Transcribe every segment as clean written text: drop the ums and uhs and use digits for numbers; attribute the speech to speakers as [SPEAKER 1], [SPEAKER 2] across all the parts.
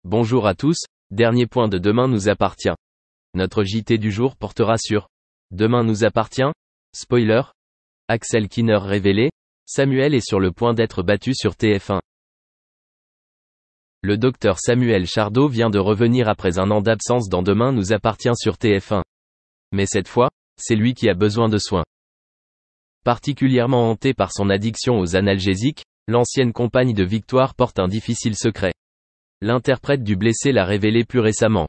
[SPEAKER 1] Bonjour à tous, dernier point de Demain nous appartient. Notre JT du jour portera sur Demain nous appartient. Spoiler. Axel Kinner révélé. Samuel est sur le point d'être battu sur TF1. Le docteur Samuel Chardot vient de revenir après un an d'absence dans Demain nous appartient sur TF1. Mais cette fois, c'est lui qui a besoin de soins. Particulièrement hanté par son addiction aux analgésiques, l'ancienne compagne de Victoire porte un difficile secret. L'interprète du blessé l'a révélé plus récemment.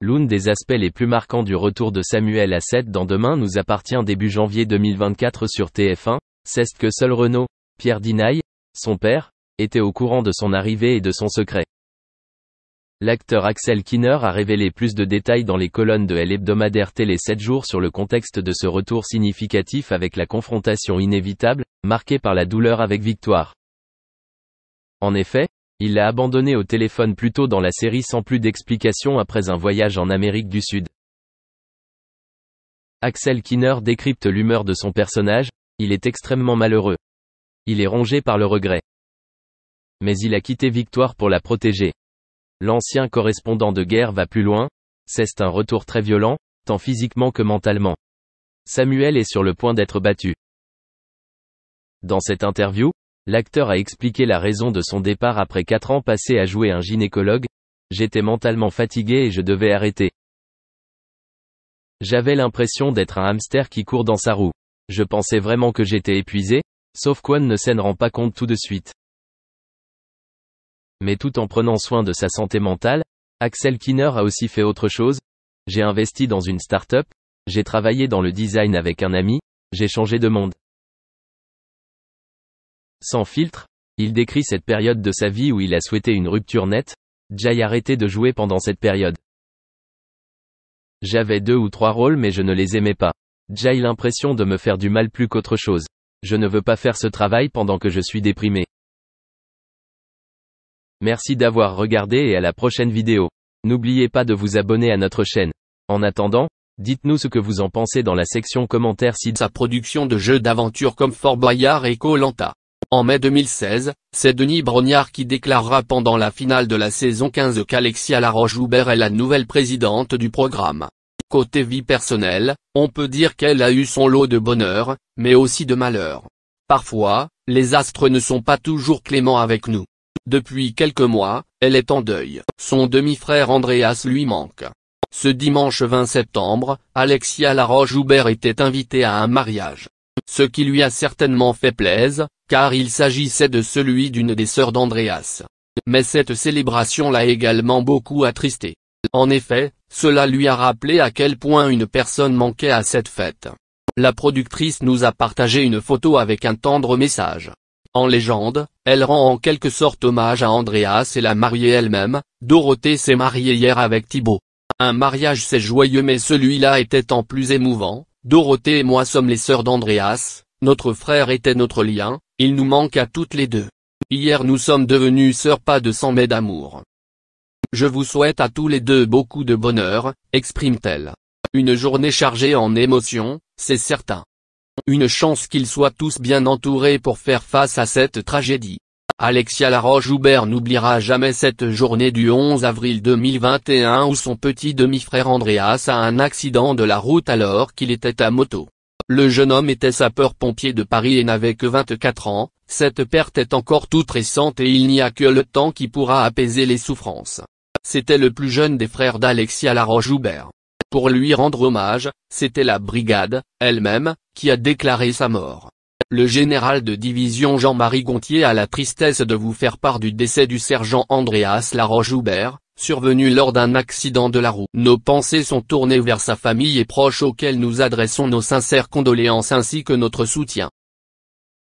[SPEAKER 1] L'un des aspects les plus marquants du retour de Samuel à 7 dans Demain nous appartient début janvier 2024 sur TF1, c'est que seul Renaud, Pierre Dinaille, son père, était au courant de son arrivée et de son secret. L'acteur Axel Kinner a révélé plus de détails dans les colonnes de l'hebdomadaire télé 7 jours sur le contexte de ce retour significatif avec la confrontation inévitable, marquée par la douleur avec Victoire. En effet, il l'a abandonné au téléphone plus tôt dans la série sans plus d'explications après un voyage en Amérique du Sud. Axel Kinner décrypte l'humeur de son personnage, il est extrêmement malheureux. Il est rongé par le regret. Mais il a quitté Victoire pour la protéger. L'ancien correspondant de guerre va plus loin, c'est un retour très violent, tant physiquement que mentalement. Samuel est sur le point d'être battu. Dans cette interview, l'acteur a expliqué la raison de son départ après 4 ans passés à jouer un gynécologue. J'étais mentalement fatigué et je devais arrêter. J'avais l'impression d'être un hamster qui court dans sa roue. Je pensais vraiment que j'étais épuisé, sauf qu'On ne s'en rend pas compte tout de suite. Mais tout en prenant soin de sa santé mentale, Axel Kinner a aussi fait autre chose. J'ai investi dans une start-up, j'ai travaillé dans le design avec un ami, j'ai changé de monde. Sans filtre, il décrit cette période de sa vie où il a souhaité une rupture nette. J'ai arrêté de jouer pendant cette période. J'avais 2 ou 3 rôles mais je ne les aimais pas. J'ai l'impression de me faire du mal plus qu'autre chose. Je ne veux pas faire ce travail pendant que je suis déprimé. Merci d'avoir regardé et à la prochaine vidéo. N'oubliez pas de vous abonner à notre chaîne. En attendant, dites-nous ce que vous en pensez dans la section commentaires ci-dessous.
[SPEAKER 2] Sa production de jeux d'aventure comme Fort Boyard et Koh-Lanta. En mai 2016, c'est Denis Brognard qui déclarera pendant la finale de la saison 15 qu'Alexia Laroche-Joubert est la nouvelle présidente du programme. Côté vie personnelle, on peut dire qu'elle a eu son lot de bonheur, mais aussi de malheur. Parfois, les astres ne sont pas toujours cléments avec nous. Depuis quelques mois, elle est en deuil. Son demi-frère Andreas lui manque. Ce dimanche 20 septembre, Alexia Laroche-Joubert était invitée à un mariage. Ce qui lui a certainement fait plaisir, car il s'agissait de celui d'une des sœurs d'Andreas. Mais cette célébration l'a également beaucoup attristé. En effet, cela lui a rappelé à quel point une personne manquait à cette fête. La productrice nous a partagé une photo avec un tendre message. En légende, elle rend en quelque sorte hommage à Andreas et la mariée elle-même. Dorothée s'est mariée hier avec Thibaut. Un mariage c'est joyeux mais celui-là était en plus émouvant. Dorothée et moi sommes les sœurs d'Andreas, notre frère était notre lien, il nous manque à toutes les deux. Hier nous sommes devenus sœurs pas de sang mais d'amour. Je vous souhaite à tous les deux beaucoup de bonheur, exprime-t-elle. Une journée chargée en émotions, c'est certain. Une chance qu'ils soient tous bien entourés pour faire face à cette tragédie. Alexia Laroche-Joubert n'oubliera jamais cette journée du 11 avril 2021 où son petit demi-frère Andreas a un accident de la route alors qu'il était à moto. Le jeune homme était sapeur-pompier de Paris et n'avait que 24 ans, cette perte est encore toute récente et il n'y a que le temps qui pourra apaiser les souffrances. C'était le plus jeune des frères d'Alexia Laroche-Joubert. Pour lui rendre hommage, c'était la brigade, elle-même, qui a déclaré sa mort. Le général de division Jean-Marie Gontier a la tristesse de vous faire part du décès du sergent Andreas Laroche-Joubert, survenu lors d'un accident de la route. Nos pensées sont tournées vers sa famille et proches auxquels nous adressons nos sincères condoléances ainsi que notre soutien.